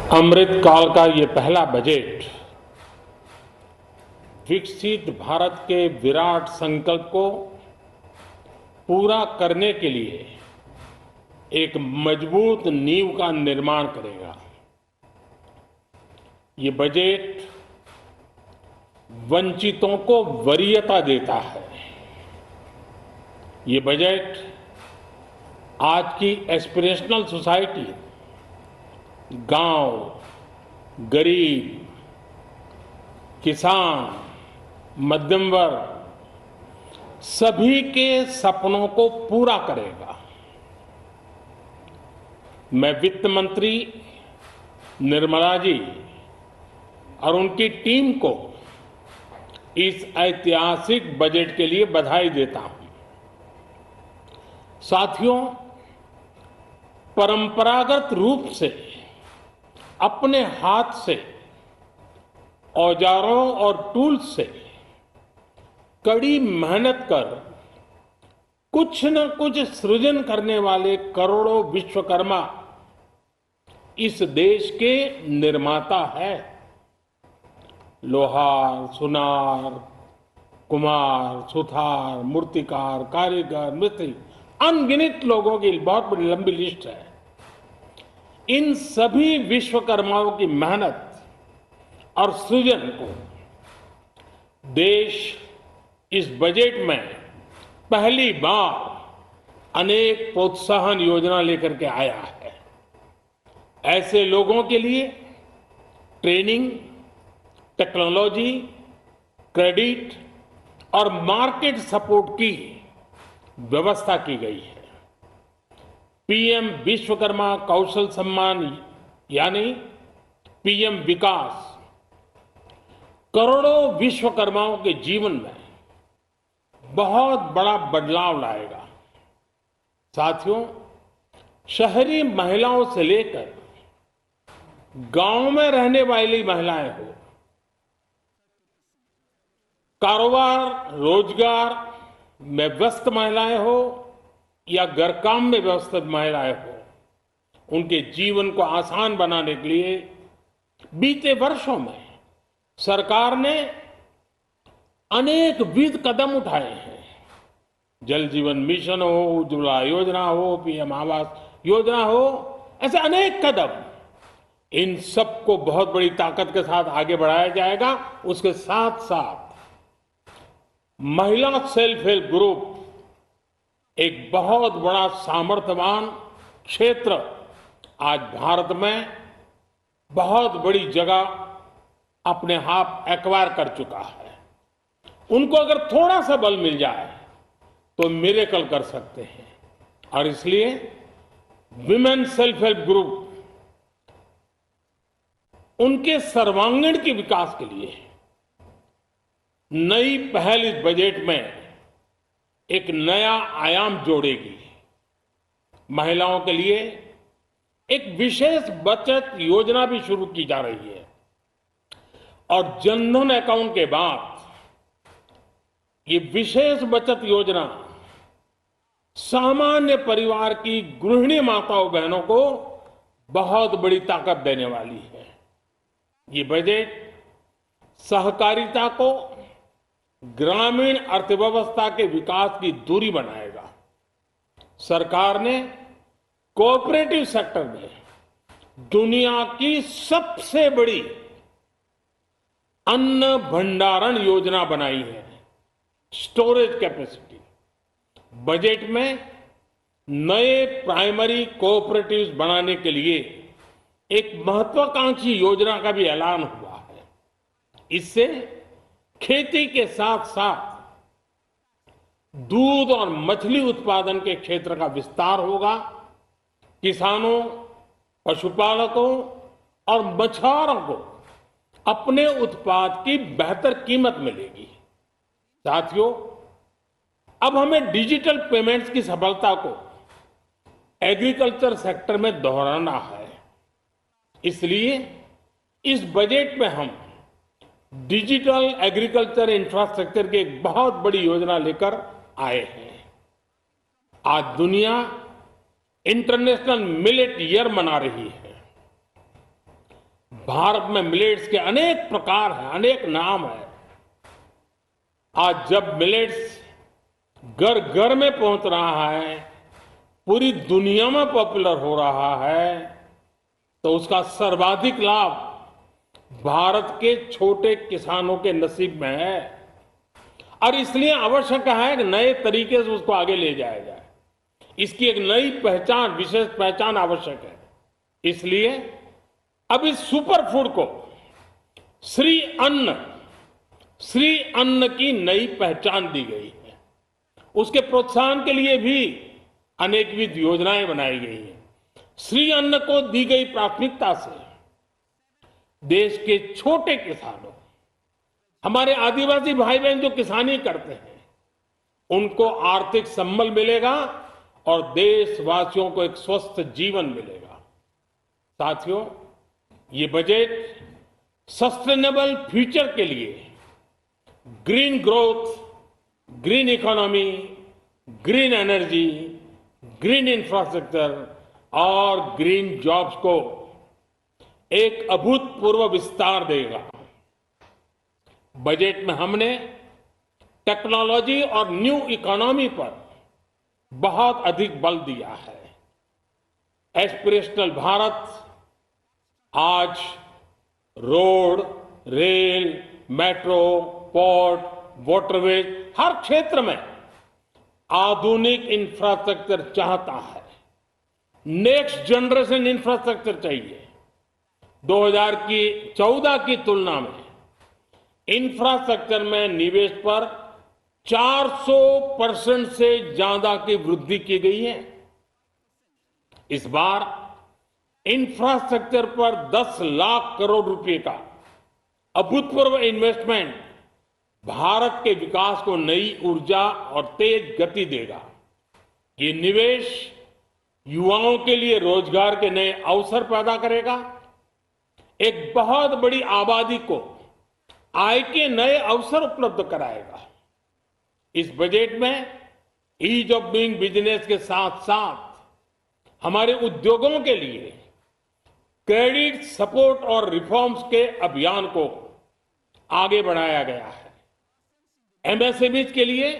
अमृत काल का ये पहला बजट विकसित भारत के विराट संकल्प को पूरा करने के लिए एक मजबूत नींव का निर्माण करेगा। ये बजट वंचितों को वरीयता देता है। ये बजट आज की एस्पिरेशनल सोसाइटी, गांव, गरीब, किसान, मध्यम वर्ग सभी के सपनों को पूरा करेगा। मैं वित्त मंत्री निर्मला जी और उनकी टीम को इस ऐतिहासिक बजट के लिए बधाई देता हूं। साथियों, परंपरागत रूप से अपने हाथ से औजारों और टूल्स से कड़ी मेहनत कर कुछ न कुछ सृजन करने वाले करोड़ों विश्वकर्मा इस देश के निर्माता है। लोहार, सुनार, कुम्हार, सुथार, मूर्तिकार, कारीगर, मिस्त्री, अनगिनत लोगों की बहुत बड़ी लंबी लिस्ट है। इन सभी विश्वकर्माओं की मेहनत और सृजन को देश इस बजट में पहली बार अनेक प्रोत्साहन योजना लेकर के आया है। ऐसे लोगों के लिए ट्रेनिंग, टेक्नोलॉजी, क्रेडिट और मार्केट सपोर्ट की व्यवस्था की गई है। पीएम विश्वकर्मा कौशल सम्मान यानी पीएम विकास करोड़ों विश्वकर्माओं के जीवन में बहुत बड़ा बदलाव लाएगा। साथियों, शहरी महिलाओं से लेकर गांव में रहने वाली महिलाएं हो, कारोबार रोजगार में व्यस्त महिलाएं हो या घर काम में व्यस्त महिलाएं हो, उनके जीवन को आसान बनाने के लिए बीते वर्षों में सरकार ने अनेकविध कदम उठाए हैं। जल जीवन मिशन हो, उज्ज्वला योजना हो, पीएम आवास योजना हो, ऐसे अनेक कदम, इन सबको बहुत बड़ी ताकत के साथ आगे बढ़ाया जाएगा। उसके साथ साथ महिला सेल्फ हेल्प ग्रुप एक बहुत बड़ा सामर्थ्यवान क्षेत्र आज भारत में बहुत बड़ी जगह अपने आप एक्वायर कर चुका है। उनको अगर थोड़ा सा बल मिल जाए तो मिरेकल कर सकते हैं। और इसलिए विमेन सेल्फ हेल्प ग्रुप उनके सर्वांगीण के विकास के लिए नई पहल इस बजट में एक नया आयाम जोड़ेगी। महिलाओं के लिए एक विशेष बचत योजना भी शुरू की जा रही है और जनधन अकाउंट के बाद ये विशेष बचत योजना सामान्य परिवार की गृहिणी माताओं बहनों को बहुत बड़ी ताकत देने वाली है। ये बजट सहकारिता को ग्रामीण अर्थव्यवस्था के विकास की धुरी बनाएगा। सरकार ने कोऑपरेटिव सेक्टर में दुनिया की सबसे बड़ी अन्न भंडारण योजना बनाई है, स्टोरेज कैपेसिटी। बजट में नए प्राइमरी कोऑपरेटिव्स बनाने के लिए एक महत्वाकांक्षी योजना का भी ऐलान हुआ है। इससे खेती के साथ साथ दूध और मछली उत्पादन के क्षेत्र का विस्तार होगा। किसानों, पशुपालकों और मछुआरों को अपने उत्पाद की बेहतर कीमत मिलेगी। साथियों, अब हमें डिजिटल पेमेंट्स की सफलता को एग्रीकल्चर सेक्टर में दोहराना है। इसलिए इस बजट में हम डिजिटल एग्रीकल्चर इंफ्रास्ट्रक्चर की एक बहुत बड़ी योजना लेकर आए हैं। आज दुनिया इंटरनेशनल मिलेट ईयर मना रही है। भारत में मिलेट्स के अनेक प्रकार हैं, अनेक नाम है। आज जब मिलेट्स घर घर में पहुंच रहा है, पूरी दुनिया में पॉपुलर हो रहा है, तो उसका सर्वाधिक लाभ भारत के छोटे किसानों के नसीब में है। और इसलिए आवश्यक है कि नए तरीके से उसको आगे ले जाया जाए। इसकी एक नई पहचान, विशेष पहचान आवश्यक है। इसलिए अब इस सुपर फूड को श्री अन्न की नई पहचान दी गई है। उसके प्रोत्साहन के लिए भी अनेकविध योजनाएं बनाई गई हैं। श्री अन्न को दी गई प्राथमिकता से देश के छोटे किसानों, हमारे आदिवासी भाई बहन जो किसानी करते हैं, उनको आर्थिक संबल मिलेगा और देशवासियों को एक स्वस्थ जीवन मिलेगा। साथियों, ये बजट सस्टेनेबल फ्यूचर के लिए green growth, green economy, green energy, green infrastructure और ग्रीन जॉब्स को एक अभूतपूर्व विस्तार देगा। बजट में हमने टेक्नोलॉजी और न्यू इकोनॉमी पर बहुत अधिक बल दिया है। एस्पिरेशनल भारत आज road, rail, metro, port, waterways, हर क्षेत्र में आधुनिक इंफ्रास्ट्रक्चर चाहता है। नेक्स्ट जनरेशन इंफ्रास्ट्रक्चर चाहिए। 2014 की तुलना में इंफ्रास्ट्रक्चर में निवेश पर 400% से ज्यादा की वृद्धि की गई है। इस बार इंफ्रास्ट्रक्चर पर 10 लाख करोड़ रुपए का अभूतपूर्व इन्वेस्टमेंट भारत के विकास को नई ऊर्जा और तेज गति देगा। ये निवेश युवाओं के लिए रोजगार के नए अवसर पैदा करेगा, एक बहुत बड़ी आबादी को आय के नए अवसर उपलब्ध कराएगा। इस बजट में ईज ऑफ डूइंग बिजनेस के साथ साथ हमारे उद्योगों के लिए क्रेडिट सपोर्ट और रिफॉर्म्स के अभियान को आगे बढ़ाया गया है। एमएसएमई के लिए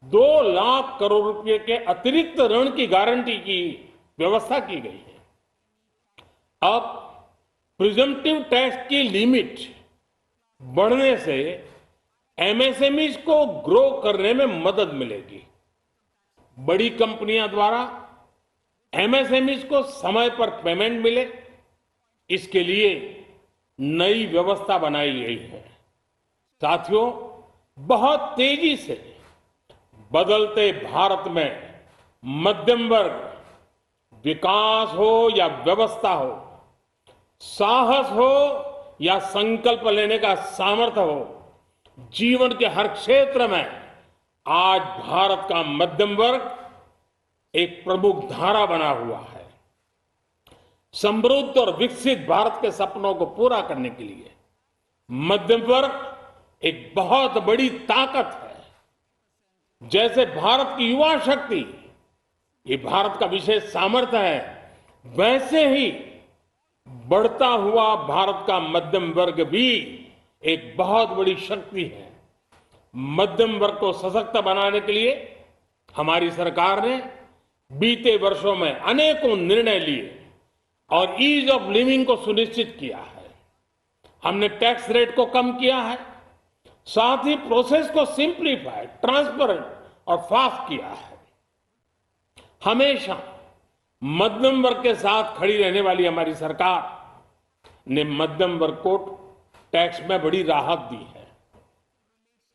2 लाख करोड़ रुपए के अतिरिक्त ऋण की गारंटी की व्यवस्था की गई है। अब प्रिजम्पटिव टैक्स की लिमिट बढ़ने से एमएसएमई को ग्रो करने में मदद मिलेगी। बड़ी कंपनियां द्वारा एमएसएमई को समय पर पेमेंट मिले, इसके लिए नई व्यवस्था बनाई गई है। साथियों, बहुत तेजी से बदलते भारत में मध्यम वर्ग, विकास हो या व्यवस्था हो, साहस हो या संकल्प लेने का सामर्थ्य हो, जीवन के हर क्षेत्र में आज भारत का मध्यम वर्ग एक प्रमुख धारा बना हुआ है। समृद्ध और विकसित भारत के सपनों को पूरा करने के लिए मध्यम वर्ग एक बहुत बड़ी ताकत है। जैसे भारत की युवा शक्ति ये भारत का विशेष सामर्थ्य है, वैसे ही बढ़ता हुआ भारत का मध्यम वर्ग भी एक बहुत बड़ी शक्ति है। मध्यम वर्ग को सशक्त बनाने के लिए हमारी सरकार ने बीते वर्षों में अनेकों निर्णय लिए और ईज ऑफ लिविंग को सुनिश्चित किया है। हमने टैक्स रेट को कम किया है, साथ ही प्रोसेस को सिंप्लीफाई, ट्रांसपेरेंट और फास्ट किया है। हमेशा मध्यम वर्ग के साथ खड़ी रहने वाली हमारी सरकार ने मध्यम वर्ग को टैक्स में बड़ी राहत दी है।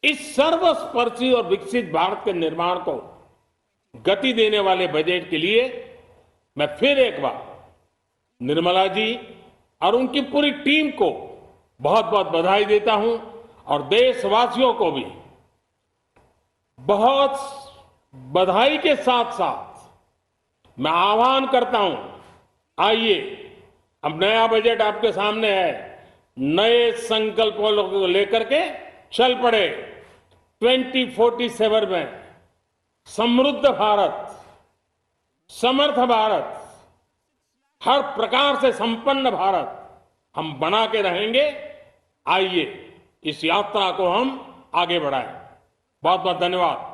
इस सर्वस्पर्शी और विकसित भारत के निर्माण को गति देने वाले बजट के लिए मैं फिर एक बार निर्मला जी और उनकी पूरी टीम को बहुत बहुत बधाई देता हूं और देशवासियों को भी बहुत बधाई के साथ साथ मैं आह्वान करता हूं, आइए अब नया बजट आपके सामने है, नए संकल्पों को लेकर के चल पड़े। 2047 में समृद्ध भारत, समर्थ भारत, हर प्रकार से संपन्न भारत हम बना के रहेंगे। आइए इस यात्रा को हम आगे बढ़ाएं। बहुत बहुत धन्यवाद।